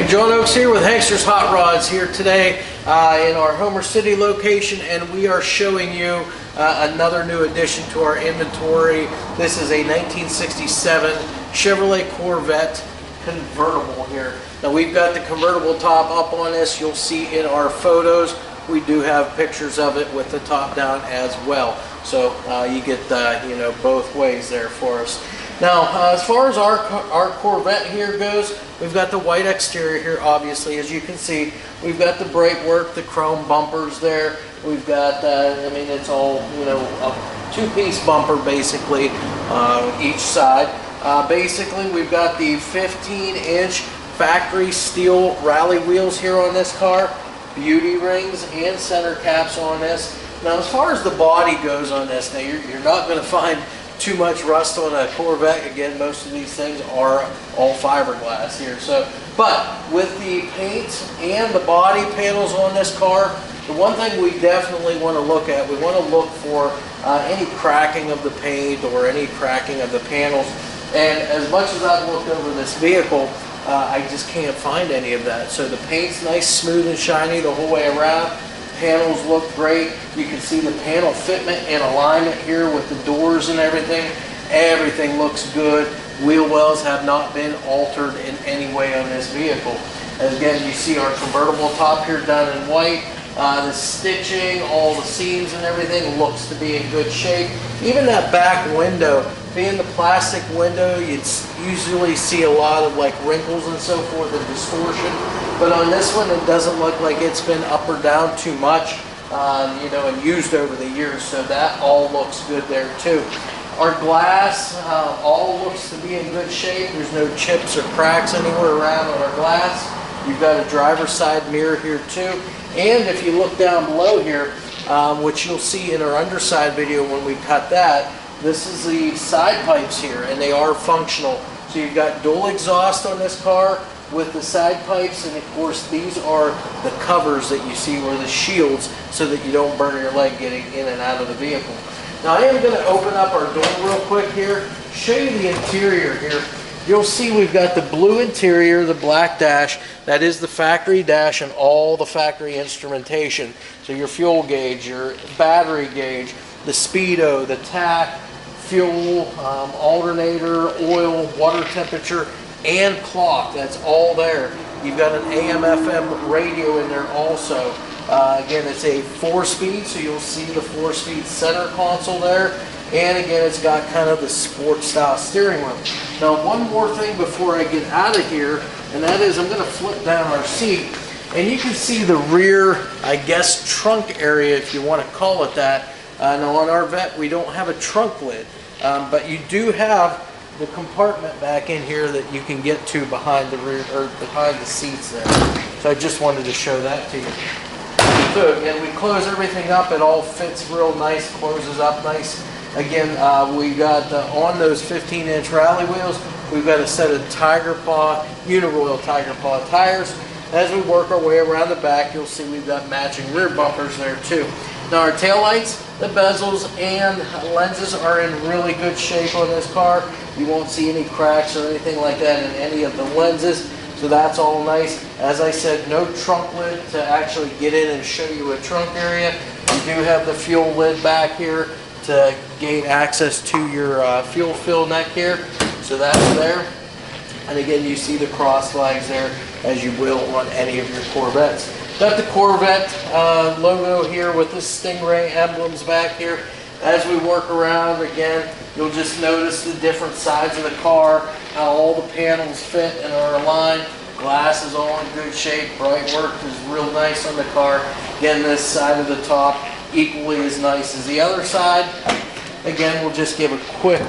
Hey, John Oaks here with HANKSTERS Hot Rods here today in our Homer City location, and we are showing you another new addition to our inventory. This is a 1967 Chevrolet Corvette convertible here. Now we've got the convertible top up on this. You'll see in our photos we do have pictures of it with the top down as well. So you get both ways there for us. Now, as far as our Corvette here goes, we've got the white exterior here, obviously, as you can see. We've got the brake work, the chrome bumpers there. We've got, it's all, a two-piece bumper, basically, each side. Basically, we've got the 15-inch factory steel rally wheels here on this car, beauty rings and center caps on this. Now, as far as the body goes on this, now you're not going to find too much rust on a Corvette. Again, most of these things are all fiberglass here. So, but with the paint and the body panels on this car, the one thing we definitely want to look at, we want to look for any cracking of the paint or any cracking of the panels. And as much as I've looked over this vehicle, I just can't find any of that. So the paint's nice, smooth and shiny the whole way around. Panels look great. You can see the panel fitment and alignment here with the doors and everything. Everything looks good. Wheel wells have not been altered in any way on this vehicle. And again, you see our convertible top here done in white. The stitching, all the seams and everything looks to be in good shape. Even that back window, being the plastic window, you'd usually see a lot of like wrinkles and so forth and distortion. But on this one, it doesn't look like it's been up or down too much, and used over the years. So that all looks good there too. Our glass all looks to be in good shape. There's no chips or cracks anywhere around on our glass. You've got a driver's side mirror here too. And if you look down below here, which you'll see in our underside video when we cut that, this is the side pipes here, and they are functional. So you've got dual exhaust on this car with the side pipes, and of course these are the covers that you see, or the shields, so that you don't burn your leg getting in and out of the vehicle. Now I am going to open up our door real quick here, show you the interior here. You'll see we've got the blue interior, the black dash. That is the factory dash and all the factory instrumentation. So your fuel gauge, your battery gauge, the speedo, the tach, fuel, alternator, oil, water temperature, and clock. That's all there. You've got an AM/FM radio in there also. Again, it's a 4-speed, so you'll see the 4-speed center console there. And again, it's got kind of the sport style steering wheel. Now, one more thing before I get out of here, and that is I'm going to flip down our seat, and you can see the rear, I guess, trunk area, if you want to call it that. Now on our Vette, we don't have a trunk lid, but you do have the compartment back in here that you can get to behind the rear, or behind the seats there. So I just wanted to show that to you. So again, we close everything up. It all fits real nice, closes up nice. Again, we got on those 15-inch rally wheels, we've got a set of Tiger Paw, Uniroyal Tiger Paw tires. As we work our way around the back, you'll see we've got matching rear bumpers there too. Now our taillights, the bezels, and lenses are in really good shape on this car. You won't see any cracks or anything like that in any of the lenses. So that's all nice. As I said, no trunk lid to actually get in and show you a trunk area. You do have the fuel lid back here to gain access to your fuel fill neck here. So that's there. And again, you see the cross flags there, as you will on any of your Corvettes. Got the Corvette logo here with the Stingray emblems back here. As we work around, again, you'll just notice the different sides of the car, how all the panels fit and are aligned. Glass is all in good shape. Bright work is real nice on the car. Again, this side of the top equally as nice as the other side. Again, we'll just give a quick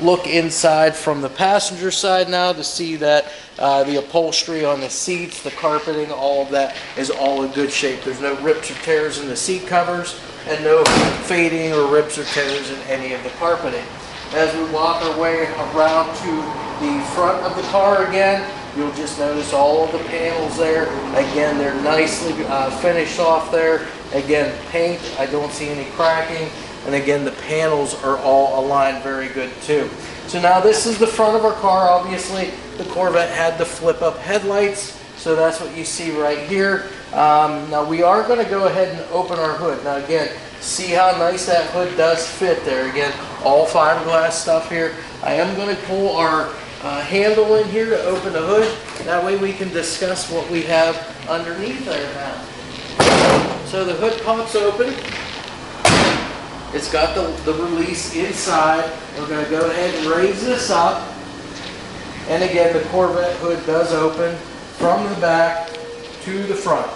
look inside from the passenger side now to see that the upholstery on the seats, the carpeting, all of that is all in good shape. There's no rips or tears in the seat covers and no fading or rips or tears in any of the carpeting. As we walk our way around to the front of the car again, you'll just notice all of the panels there. Again, they're nicely finished off there. Again, paint, I don't see any cracking. And again, the panels are all aligned very good too. So now this is the front of our car. Obviously, the Corvette had the flip-up headlights. So that's what you see right here. Now we are going to go ahead and open our hood. Now again, see how nice that hood does fit there. Again, all fiberglass stuff here. I am going to pull our handle in here to open the hood. That way we can discuss what we have underneath there now. So the hood pops open. It's got the release inside. We're going to go ahead and raise this up. And again, the Corvette hood does open from the back to the front.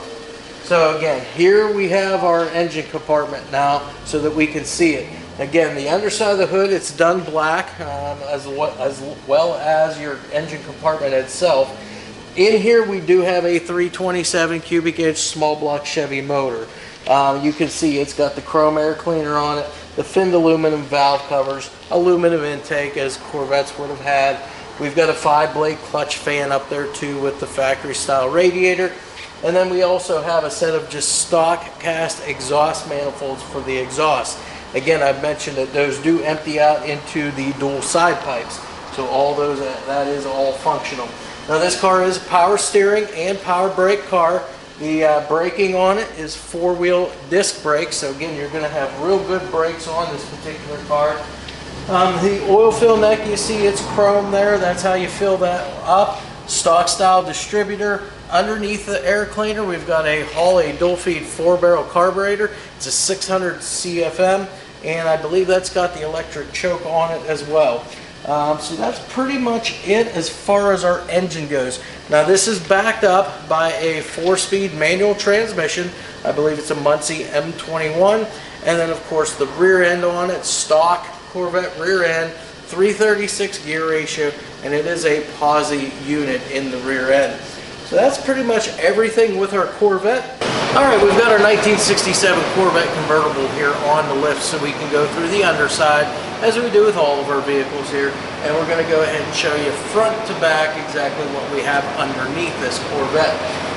So again, here we have our engine compartment now so that we can see it. Again, the underside of the hood, it's done black as well as your engine compartment itself. In here we do have a 327 cubic inch small block Chevy motor. You can see it's got the chrome air cleaner on it, the finned aluminum valve covers, aluminum intake as Corvettes would have had. We've got a 5-blade clutch fan up there too with the factory style radiator. And then we also have a set of just stock cast exhaust manifolds for the exhaust. Again, I've mentioned that those do empty out into the dual side pipes. So all those, that is all functional. Now this car is power steering and power brake car. The braking on it is 4-wheel disc brakes. So again, you're going to have real good brakes on this particular car. The oil fill neck, you see it's chrome there. That's how you fill that up. Stock style distributor. Underneath the air cleaner, we've got a Holley dual feed 4-barrel carburetor. It's a 600 CFM, and I believe that's got the electric choke on it as well. So that's pretty much it as far as our engine goes. Now this is backed up by a 4-speed manual transmission. I believe it's a Muncie M21, and then of course the rear end on it, stock Corvette rear end, 336 gear ratio, and it is a POSI unit in the rear end. So that's pretty much everything with our Corvette. Alright, we've got our 1967 Corvette convertible here on the lift so we can go through the underside as we do with all of our vehicles here. And we're going to go ahead and show you front to back exactly what we have underneath this Corvette.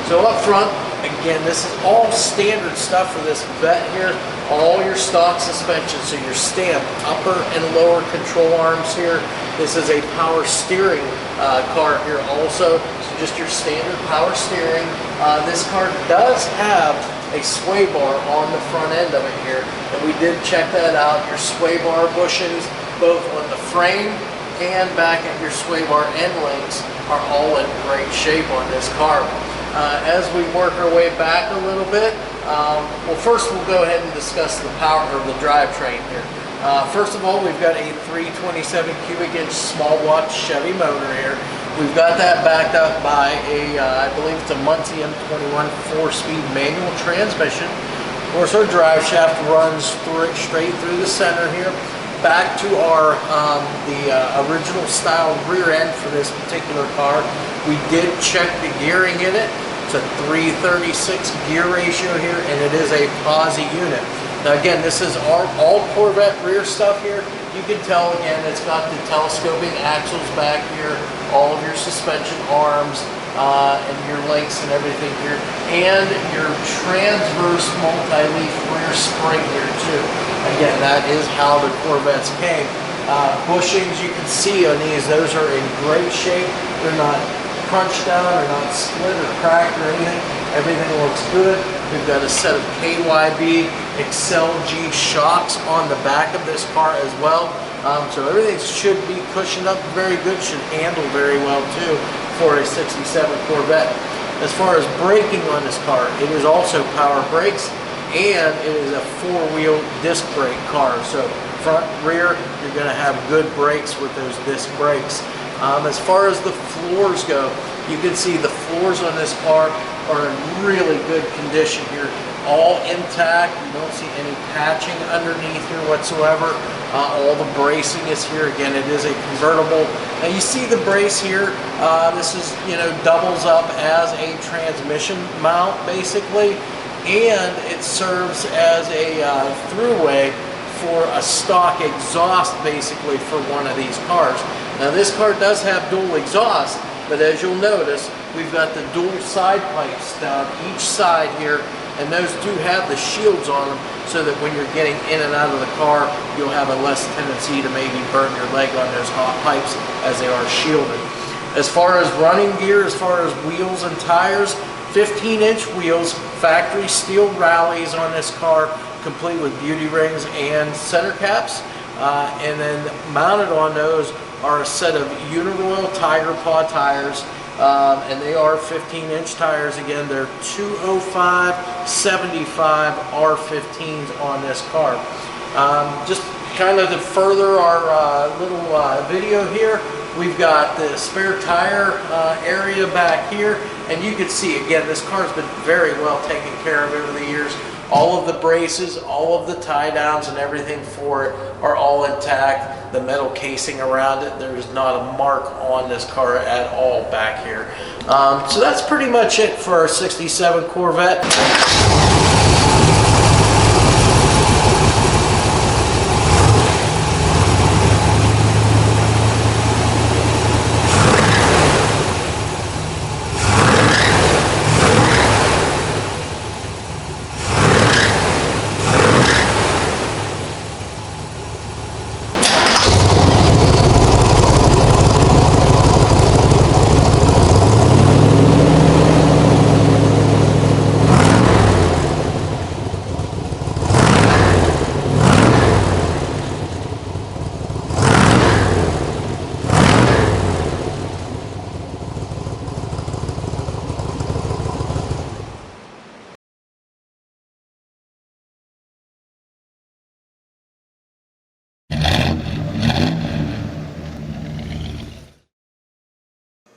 So up front, again, this is all standard stuff for this Vette here. All your stock suspension, so your stamp, upper and lower control arms here. This is a power steering car here also, so just your standard power steering. This car does have a sway bar on the front end of it here, and we did check that out. Your sway bar bushings, both on the frame and back at your sway bar end links, are all in great shape on this car. As we work our way back a little bit, well, first we'll go ahead and discuss the power of the drivetrain here. First of all, we've got a 327 cubic inch small block Chevy motor here. We've got that backed up by a, I believe it's a Muncie M21 4-speed manual transmission. Of course, our drive shaft runs straight through the center here. Back to our original style rear end for this particular car. We did check the gearing in it. It's a 336 gear ratio here, and it is a POSI unit. Now again, this is all Corvette rear stuff here. You can tell again, it's got the telescoping axles back here, all of your suspension arms, and your links and everything here, and your transverse multi-leaf rear spring here too. Again, that is how the Corvettes came. Bushings, you can see on these, those are in great shape. They're not crunched down or not split or cracked or anything. Everything looks good. We've got a set of KYB Excel G shocks on the back of this car as well. So everything should be cushioned up very good, should handle very well too for a 67 Corvette. As far as braking on this car, it is also power brakes, and it is a 4-wheel disc brake car. So front, rear, you're going to have good brakes with those disc brakes. As far as the floors go, you can see the floors on this car are in really good condition here. All intact. You don't see any patching underneath here whatsoever. All the bracing is here. Again, it is a convertible. Now you see the brace here. This is, doubles up as a transmission mount basically, and it serves as a throughway for a stock exhaust basically for one of these cars. Now this car does have dual exhaust, but as you'll notice, we've got the dual side pipes down each side here, and those do have the shields on them so that when you're getting in and out of the car, you'll have a less tendency to maybe burn your leg on those hot pipes as they are shielded. As far as running gear, as far as wheels and tires, 15-inch wheels, factory steel rallies on this car, complete with beauty rings and center caps. And then mounted on those are a set of Uniroyal Tiger Paw tires, and they are 15-inch tires. Again, they're 205/75 R15s on this car. Just kind of to further our little video here, we've got the spare tire area back here, and you can see again this car's been very well taken care of over the years. All of the braces, all of the tie downs and everything for it are all intact. The metal casing around it, there's not a mark on this car at all back here. So that's pretty much it for our 67 Corvette.